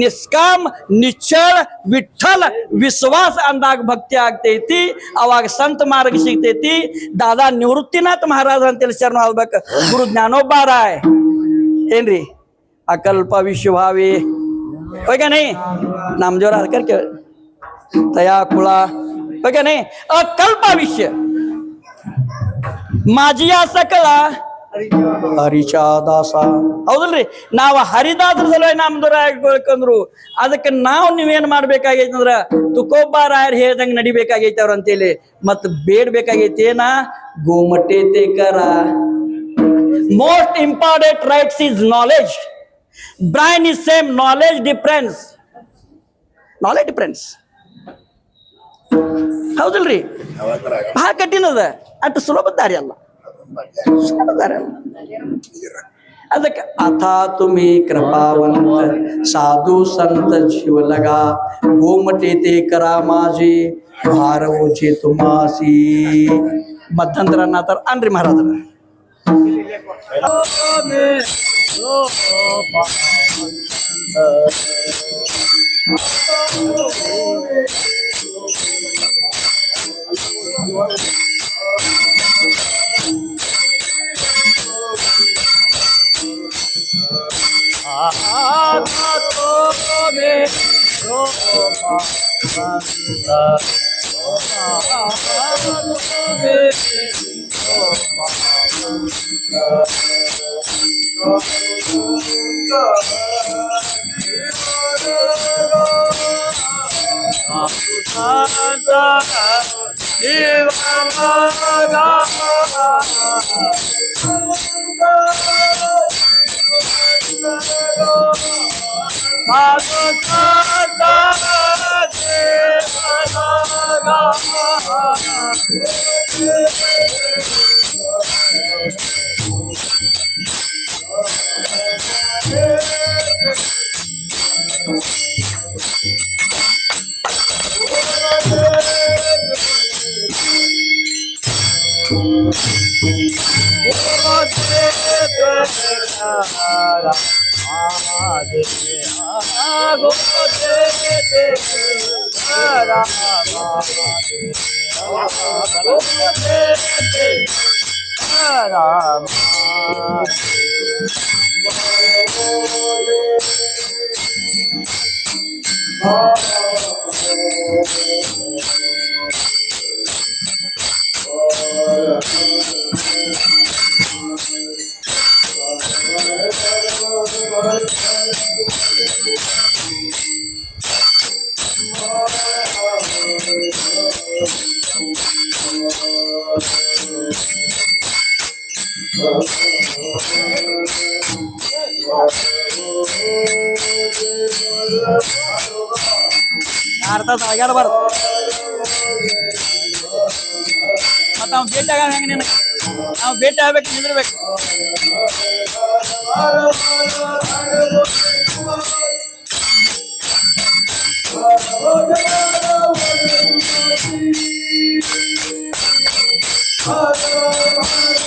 ನಿಷ್ಕಾಮ್ ನಿಶ್ಚಳ ವಿಠಲ ವಿಶ್ವಾಸ ಅಂದಾಗ ಭಕ್ತಿ ಆಗ್ತೈತಿ. ಅವಾಗ ಸಂತ ಮಾರ್ಗ ಸಿಗ್ತೈತಿ. ದಾದಾ ನಿವೃತ್ತಿನಾಥ್ ಮಹಾರಾಜ ಅಂತೇಳಿ ಶರಣ ಆಗ್ಬೇಕು. ಗುರು ಜ್ಞಾನೋಬಾರಾಯ್ ಏನ್ರಿ ಅಕಲ್ಪ ವಿಶ್ವಭಾವಿ ಓಕೆ ನೈ ನಮ್ ಜೋರ ಅದಕ್ಕೆ ತಯಾ ಕುಳ ಓಕೆ ನೈ ಅಕಲ್ಪ ವಿಶ್ವ ಮಾಜಿಯ ಸಕಲ ಹರಿಚಾದಾಸ. ಹೌದಲ್ರಿ, ನಾವು ಹರಿದಾಸರ ಸಲುವಾಗಿ ನಮ್ದು ರಾಯಕಂದ್ರು. ಅದಕ್ಕೆ ನಾವು ನೀವೇನ್ ಮಾಡ್ಬೇಕಾಗೈತಿ ಅಂದ್ರ ತುಕೋಬಾರಾಯರ್ ಹೇಳ್ದಂಗ ನಡಿಬೇಕಾಗೈತಿ ಅವ್ರ ಅಂತೇಳಿ ಮತ್ ಬೇಡ್ಬೇಕಾಗೈತಿ. ಏನ ಗೋಮಟೇತೆ ಕರ. Most important rights is knowledge. Brain is same, knowledge difference. Knowledge difference ಹೌದಲ್ರಿ, ಬಹಳ ಕಠಿಣ ಅದ. ಅಷ್ಟು ಸುಲಭ ದಾರಿ ಅಲ್ಲ, ಸುಲಭ ದಾರಿ ಅಲ್ಲ. ಅದಕ್ಕೆ ಅಥಾ ತುಮಿ ಕೃಪಾವಂತ ಸಾಧು ಸಂತ ಜೀವಲಗ ಗೋಮಟೇತೆ ಕರಾ ಮಾಜಿ ಭಾರ ಓಜೆ ತುಮಾಸಿ. ಮಧ್ಯಂತರ ಅನ್ನತಾರ ಅನ್ರಿ ಮಹಾರಾಜರ. ಅರ್ಥ ಸಾಗಾಡಬಾರ್ದು. ಮತ್ತ ನಾವು ಭೇಟಿ ಆಗ ಹೆಂಗ ನಿನಗೆ ನಾವು ಭೇಟಿ ಆಗ್ಬೇಕು, ನಿಂದಿರ್ಬೇಕು. Oh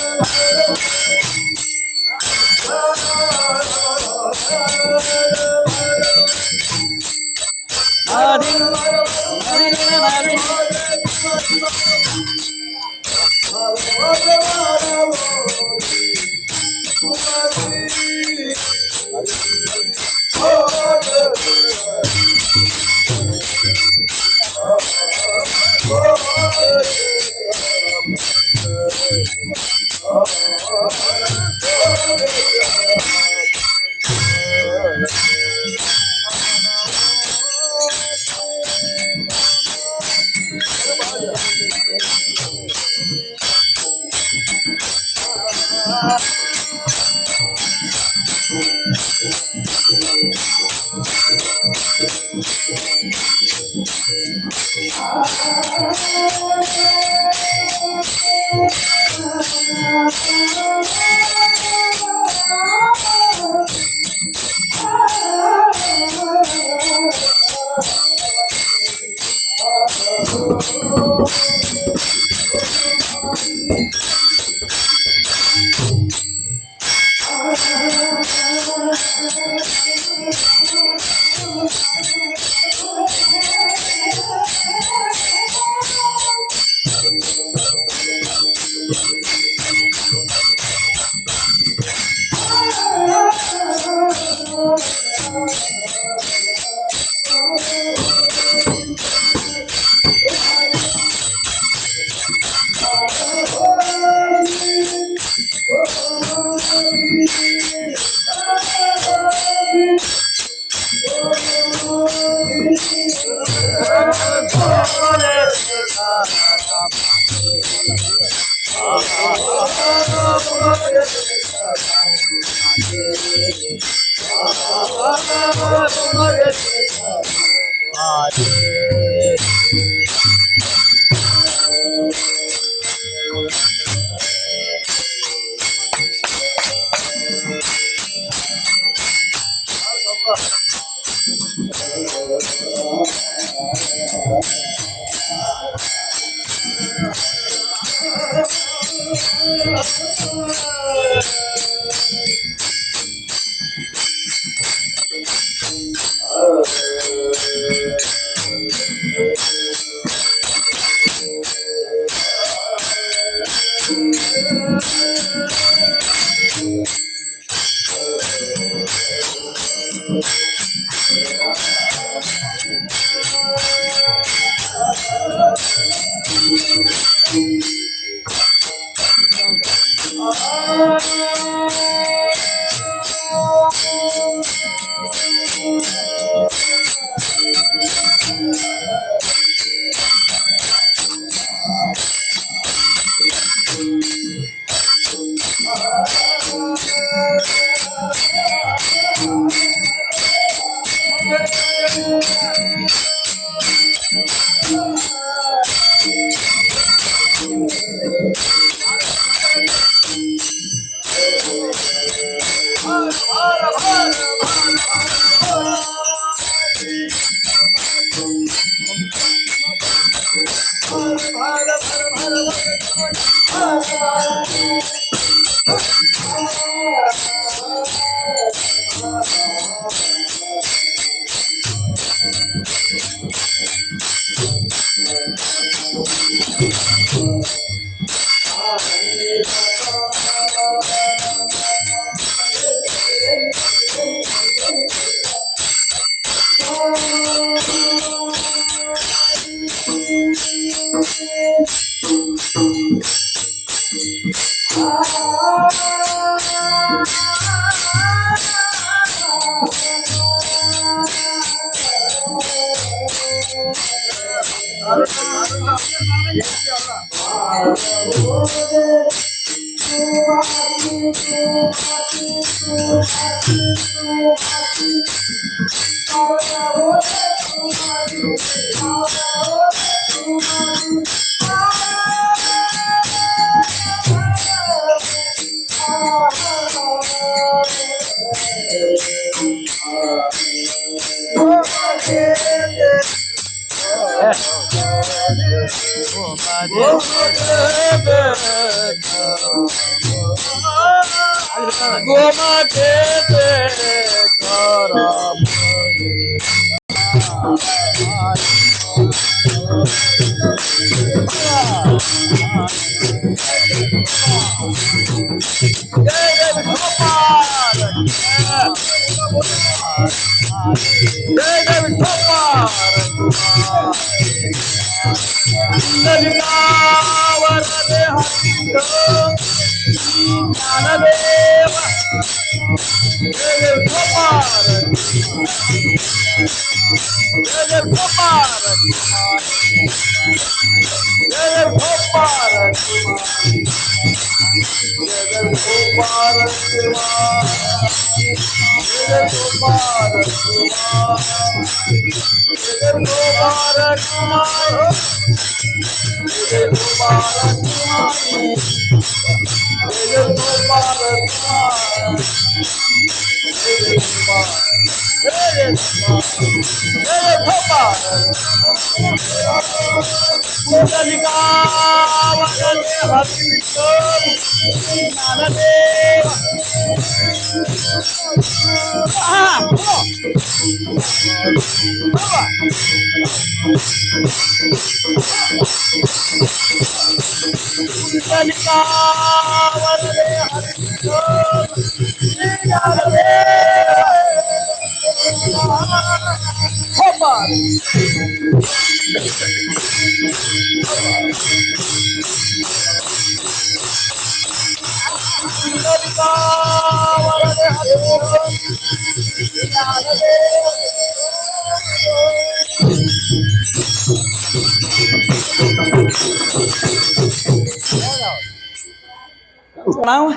ನಾವು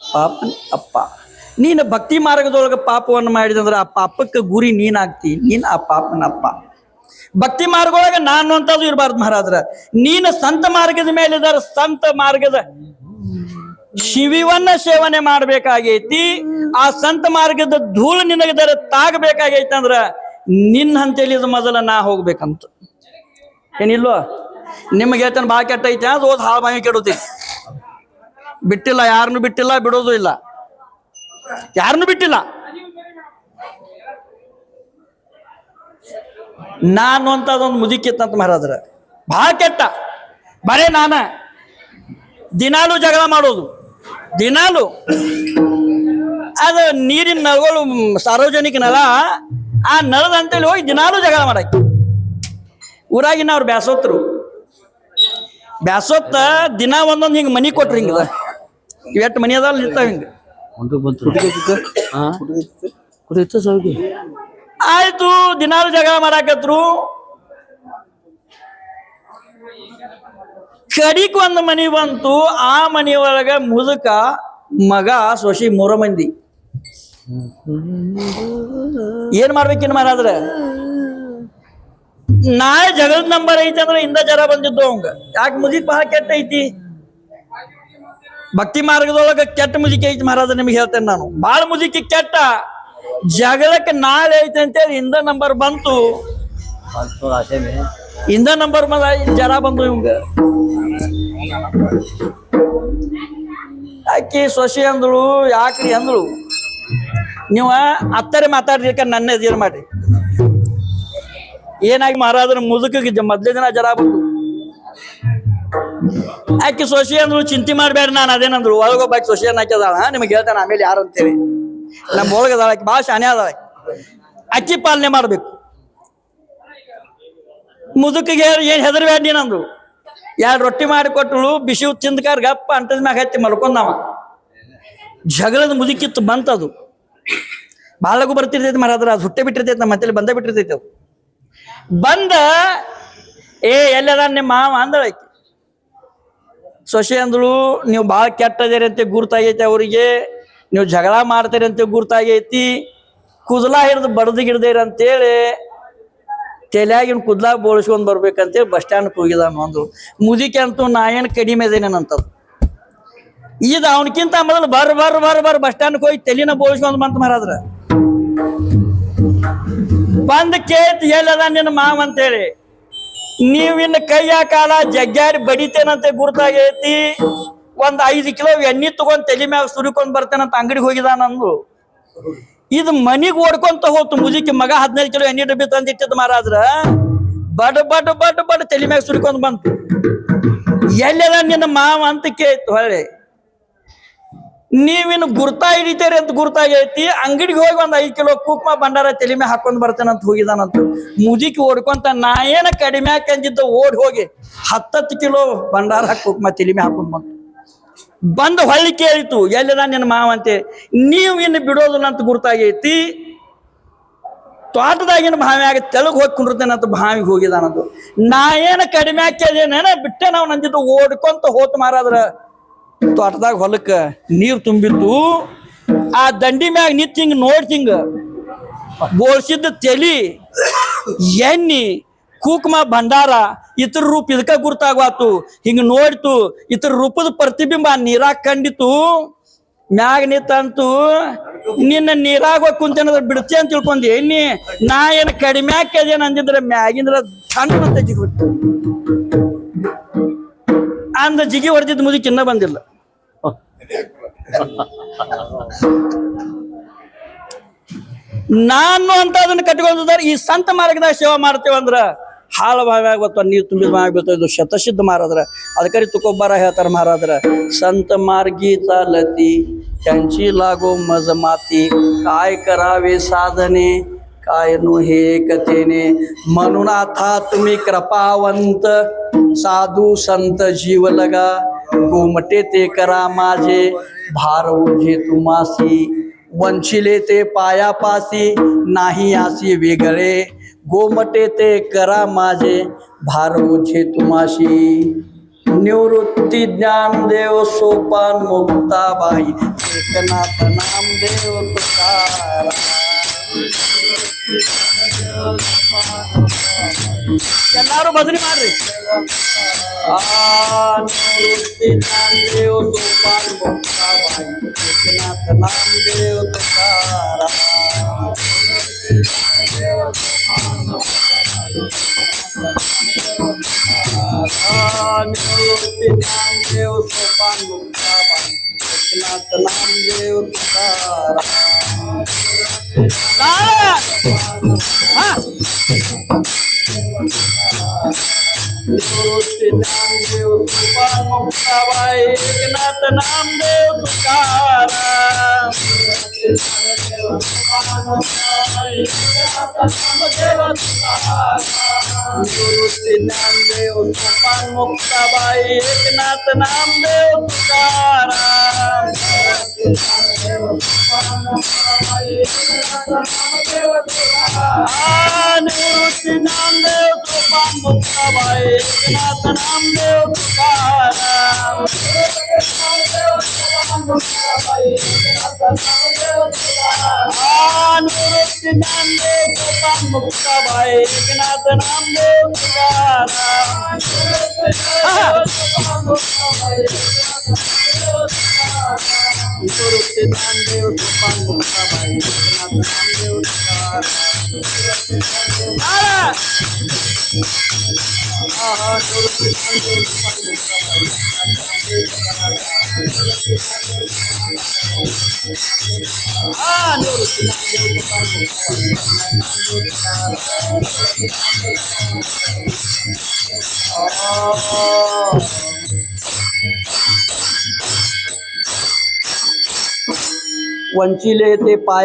ಪಾಪನ್ ಅಪ್ಪ ನೀನು ಭಕ್ತಿ ಮಾರ್ಗದೊಳಗೆ ಪಾಪವನ್ನು ಮಾಡಿದಂದ್ರೆ ಆ ಪಾಪಕ್ಕೆ ಗುರಿ ನೀನಾಗ್ತಿ, ನೀನು ಆ ಪಾಪನಪ್ಪ. ಭಕ್ತಿ ಮಾರ್ಗದೊಳಗೆ ನಾನು ಅಂತದ್ದು ಇರಬಾರ್ದು ಮಹಾರಾಜ್ರ. ನೀನು ಸಂತ ಮಾರ್ಗದ ಮೇಲೆ ಇದಾರ, ಸಂತ ಮಾರ್ಗದ ಶಿವವನ್ನ ಸೇವನೆ ಮಾಡ್ಬೇಕಾಗೈತಿ. ಆ ಸಂತ ಮಾರ್ಗದ ಧೂಳು ನಿನಗದರ ತಾಗಬೇಕಾಗೈತಿ ಅಂದ್ರ ನಿನ್ನ ಹಂತೇಳಿ ಮೊದಲ ನಾ ಹೋಗ್ಬೇಕಂತ ಏನಿಲ್ವೋ. ನಿಮ್ಗೆ ಹೇಳ್ತಾನೆ ಬಾ ಕೆಟ್ಟ ಐತೆ ಅದು ಓದ್ ಹಾಳು ಬಾಯಿ ಕೆಡುತ್ತೆ. ಬಿಟ್ಟಿಲ್ಲ, ಯಾರನ್ನು ಬಿಟ್ಟಿಲ್ಲ, ಬಿಡೋದು ಇಲ್ಲ, ಯಾರನ್ನು ಬಿಟ್ಟಿಲ್ಲ. ನಾನು ಅಂತ ಅದೊಂದು ಮುದುಕಿತ್ತಂತ ಮಹಾರಾಜ್ರ, ಭಾಳ ಕೆಟ್ಟ. ಬರೇ ದಿನಾಲು ಜಗಳ ಮಾಡೋದು, ದಿನಾಲು ಅದು ನೀರಿನ ನಳಗಳು ಸಾರ್ವಜನಿಕ ನಳ, ಆ ನಳದ ಅಂತೇಳಿ ಹೋಗಿ ದಿನಾಲು ಜಗಳ ಮಾಡಾಕಿ. ಊರಾಗಿನ ಅವ್ರು ಬ್ಯಾಸೋತ್ರು, ಬ್ಯಾಸೋತ್ತ ದಿನ ಒಂದೊಂದು ಹಿಂಗೆ ಮನಿ ಕೊಟ್ರು. ಹಿಂಗದ ಎಷ್ಟು ಮನಿ ಅದಾವ ನಿಂತಾವ ಹಿಂಗೆ. ಆಯ್ತು, ದಿನಾಲು ಜಗಳ ಮಾಡಾಕತ್ರು. ಕಡಿಕ್ ಒಂದು ಮನಿ ಬಂತು. ಆ ಮನಿ ಒಳಗ ಮುದುಕ, ಮಗ, ಸೊಸಿ, 3 ಮಂದಿ. ಏನ್ ಮಾಡ್ಬೇಕಿನ್ ಮಾರಾದ್ರ? ನಾಳೆ ಜಗಳದ ನಂಬರ್ ಐತಿ ಅಂದ್ರೆ ಇಂದ ಜರ ಬಂದಿದ್ದು ಅವಂಗ. ಯಾಕೆ ಮುದುಕ್ ಬಹಳ ಕೆಟ್ಟ ಐತಿ. ಭಕ್ತಿ ಮಾರ್ಗದೊಳಗ ಕೆಟ್ಟ ಮುದುಕಿ ಐತಿ ಮಹಾರಾಜ. ನಿಮ್ಗೆ ಹೇಳ್ತೇನೆ ನಾನು, ಬಾಳ ಮುದುಕಿ ಕೆಟ್ಟ. ಜಗಳಕ್ಕೆ ನಾಳೆ ಐತಿ ಅಂತೇಳಿ ಇಂದ ನಂಬರ್ ಬಂತು. ಇಂದ ನಂಬರ್ ಜರ ಬಂದು ಇವಂಗ. ಆಕಿ ಸೊಸಿ ಅಂದಳು, ಯಾಕ್ರಿ ಅಂದಳು, ನೀವು ಅತ್ತರೆ ಮಾತಾಡ್ರಿಕ ನನ್ನ ಏನ್ ಮಾಡ್ರಿ. ಏನಾಗಿ ಮಹಾರಾಜನ ಮುದುಕಿಗೆ ಮೊದ್ಲೇ ದಿನ ಜರ ಬಂದು. ಆಕಿ ಸೊಸಿ ಅಂದ್ರು, ಚಿಂತೆ ಮಾಡ್ಬೇಡ್ರಿ ನಾನು ಅದೇನಂದ್ರು. ಒಳಗೊಬ್ಬಾಕಿ ಸೊಸಿಯನ್ನ ಹಾಕಿದಾಳ, ನಿಮ್ಗೆ ಹೇಳ್ತಾನೆ ಆಮೇಲೆ ಯಾರು ಅಂತೇಳಿ. ನಮ್ಮ ಒಳಗದಾಳ ಆಕಿ, ಭಾಳ ಶಾನೆ ಅದಾಳ. ಅಕ್ಕಿ ಪಾಲನೆ ಮಾಡ್ಬೇಕು. ಮುದುಕಿಗೆ ಏನ್ ಹೆದರ್ಬೇಡ ನೀನಂದ್ರು. 2 ರೊಟ್ಟಿ ಮಾಡಿ ಕೊಟ್ಟಳು, ಬಿಸಿ ತಿಂದ್ಕಾರ ಗಪ್ಪ ಅಂಟದ ಮ್ಯಾಗ ಹತ್ತಿ ಮಲ್ಕೊಂಡವ. ಜಗಳದ ಮುದುಕಿತ್ತು ಬಂತದು. ಬಾಳಗೂ ಬರ್ತಿರ್ತೈತಿ ಮರಾದ್ರ, ಅದು ಹುಟ್ಟೆ ಬಿಟ್ಟಿರ್ತೈತಿ, ನಮ್ಮ ಮತ್ತಲ್ಲಿ ಬಂದ ಬಿಟ್ಟಿರ್ತೈತಿ. ಅದು ಬಂದ ಎಲ್ಲದ ನಿಮ್ಮ ಮಾವ ಅಂದಳೈತಿ. ಸೊಸೆ ಅಂದಳು, ನೀವು ಭಾಳ ಕೆಟ್ಟದಿರಿ ಅಂತ ಗುರ್ತಾಗೈತಿ ಅವ್ರಿಗೆ, ನೀವು ಜಗಳ ಮಾಡ್ತೀರಿ ಅಂತ ಗುರ್ತಾಗೈತಿ, ಕುದಲಾ ಹಿಡ್ದು ಬಡ್ದು ಗಿಡ್ದೇರಿ ಅಂತೇಳಿ ತಲೆಯಾಗಿನ ಕುದ್ಲಾಗ ಬೋಳಿಸ್ಕೊಂಡ್ ಬರ್ಬೇಕಂತೇಳಿ ಬಸ್ ಸ್ಟ್ಯಾಂಡ್ಗೆ ಹೋಗಿದಾನು ಅಂದ್ರು. ಮುದುಕಿ ಅಂತೂ ನಾ ಏನು ಕಡಿಮೆ ಅದೇನೇನಂತದ್ದು. ಇದು ಅವನಕ್ಕಿಂತ ಮೊದಲು ಬರ್ ಬಸ್ ಸ್ಟ್ಯಾಂಡ್ಗೆ ಹೋಗಿ ತಲೆನ ಬೋಳಿಸ್ಕೊಂಡ್ ಬಂತ ಮಹಾರಾಜ್ರ. ಬಂದ್ ಕೇತ್ ಎಲ್ಲದ ನಿನ್ನ ಮಾವ ಅಂತೇಳಿ. ನೀವಿನ್ನ ಕೈಯ ಕಾಲ ಜಗ್ಗ್ಯಾರಿ ಬಡಿತೇನಂತೆ ಗುರ್ತಾಗೈತಿ. 5 ಕಿಲೋ ಎಣ್ಣೆ ತಗೊಂಡ್ ತಲೆ ಮ್ಯಾಗ ಸುರಿಕೊಂಡ್ ಬರ್ತೇನಂತ ಅಂಗಡಿಗೆ ಹೋಗಿದಾನಂದು. ಇದು ಮನಿಗ್ ಓಡ್ಕೊಂತ ಹೋತು ಮುದುಕಿ. ಮಗ 15 ಕಿಲೋ ಎಣ್ಣೆ ಡಬ್ಬಿ ತಂದಿಟ್ಟಿದ್ ಮಹಾರಾಜ್ರ. ಬಡ್ ತಲೆ ಮ್ಯಾಗ ಸುರಿಕೊಂಡ್ ಬಂತು. ಎಲ್ಲದ ನಿನ್ನ ಮಾವ ಅಂತ ಕೇಳ್ತು. ಹೊಳ್ಳಿ ನೀವಿನ್ನು ಗುರ್ತಾ ಹಿಡಿತೇರಿ ಅಂತ ಗುರ್ತಾಗೈತಿ. ಅಂಗಡಿಗೆ ಹೋಗಿ 5 ಕಿಲೋ ಕುಕ್ಮ ಭಂಡಾರ ತಲೆ ಮ್ಯಾಗ ಹಾಕೊಂಡ್ ಬರ್ತೇನಂತ ಹೋಗಿದಾನಂತ. ಮುದುಕಿ ಓಡ್ಕೊಂತ ನಾ ಏನ ಕಡಿಮೆ ಹಾಕಂದಿದ್ದ ಓಡಿ ಹೋಗಿ 10 ಕಿಲೋ ಭಂಡಾರ ಕುಕ್ಮ ತಲೆ ಮ್ಯಾಗ ಹಾಕೊಂಡ್ ಬಂದು ಹೊಳ್ಳಿ ಕೇಳಿತು, ಎಲ್ಲದ ನಿನ್ನ ಮಾವ ಅಂತೆ. ನೀವು ಇನ್ನು ಬಿಡೋದಿಲ್ಲ ಅಂತ ಗುರ್ತಾಗೈತಿ. ತೋಟದಾಗಿನ ಬಾವಿಯಾಗ ತೆಳಗ್ ಹೋಗಿ ಕುಂಡಿರ್ತೇನಂತ ಬಾವಿಗೆ ಹೋಗಿದಾನಂತ. ನಾ ಏನ ಕಡಿಮೆ ಹಾಕ್ಯದೇನ ಬಿಟ್ಟೆ ನಾವು ನಂದಿದ್ದು ಓಡ್ಕೊಂತ ಹೋತ್ ಮಾರಾದ್ರ. ತೋಟದಾಗ ಹೊಲಕ್ಕ ನೀರು ತುಂಬಿತ್ತು. ಆ ದಂಡಿ ಮ್ಯಾಗ ನಿಂತ ಹಿಂಗ ನೋಡ್ತಿಂಗ ಬೋಳ್ಸಿದ್ದ ತಲಿ, ಎಣ್ಣಿ, ಕುಕ್ಮ ಭಂಡಾರ, ಇತರ ರೂಪ ಇದಕ್ಕ ಗುರ್ತಾಗ್ವಾತು. ಹಿಂಗ ನೋಡ್ತು, ಇತರ ರೂಪದ ಪ್ರತಿಬಿಂಬ ನೀರಾಗ ಕಂಡಿತು. ಮ್ಯಾಗ ನಿಂತಂತು, ನಿನ್ನ ನೀರಾಗ ಹೋಗಿ ಕುಂತೇನದ್ರ ಬಿಡ್ತೆ ಅಂತ ತಿಳ್ಕೊಂಡಿ ಎಣ್ಣಿ. ನಾ ಏನ್ ಕಡಿಮೆ ಹಾಕ್ಯದೇನ ಅಂದಿದ್ರ ಮ್ಯಾಗಿಂದ್ರ ಸಣ್ಣ ಅಂತ ಜಿಗಿಬಿಟ್ಟು ಅಂದ ಜಿಗಿ ಹೊಡೆದಿದ್ದ ಮುದುಕಿ ಇನ್ನ ಬಂದಿಲ್ಲ. ನಾನು ಅಂತ ಅದನ್ನ ಕಟ್ಕೊಂಡಿದ್ದಾರೆ. ಈ ಸಂತ ಮಾರ್ಗದಾಗ ಸೇವಾ ಮಾಡ್ತೇವಂದ್ರ ಹಾಳ ಬಾವ್ಯಾಗ ಬತ್ತ ನೀರು ತುಂಬಿದ ಬಾವಿ ಬೀಳ್ತಾ. ಇದು ಶತಸಿದ್ಧ ಮಹಾರಾಜ್ರ. ಅದಕ್ಕರಿ ತುಕೋಬ್ಬಾರ ಹೇಳ್ತಾರ ಮಹಾರಾಜ್ರ, संत मार्गी चालती त्यांची लागो मज माती, काय करावे साधने काय नु हे कथेने. म्हणून आता तुम्ही कृपावंत साधू संत जीव लगा, गोमटे ते करा माझे भार ओझे तुमासी. वंचिले ते पायापासी नाही आसी वेगळे, गोमटे ते करा माझे भार ओझे तुमाशी. निवृत्ती ज्ञानदेव सोपान मुक्ताबाई एकनाथ नामदेव तुकाराम ಎಲ್ಲಾರು ಭಜನೆ ಮಾಡ್ರಿ निवृत्ती ज्ञानदेव सोपान मुक्ताबाई एकनाथ नामदेव तुकाराम निवृत्ती ज्ञानदेव सोपान मुक्ताबाई एकनाथ नामदेव तुकाराम निवृत्ती ज्ञानदेव सोपान मुक्ताबाई एकनाथ नामदेव तुकाराम निवृत्ती ज्ञानदेव सोपान मुक्ताबाई एकनाथ नामदेव तुकाराम निवृत्ती ज्ञानदेव सोपान मुक्ताबाई एकनाथ नामदेव तुकाराम निवृत्ती ज्ञानदेव सोपान मुक्ताबाई एकनाथ नामदेव तुकाराम निवृत्ती ज्ञानदेव सोपान मुक्ताबाई एकनाथ नामदेव वंचिले ते पाया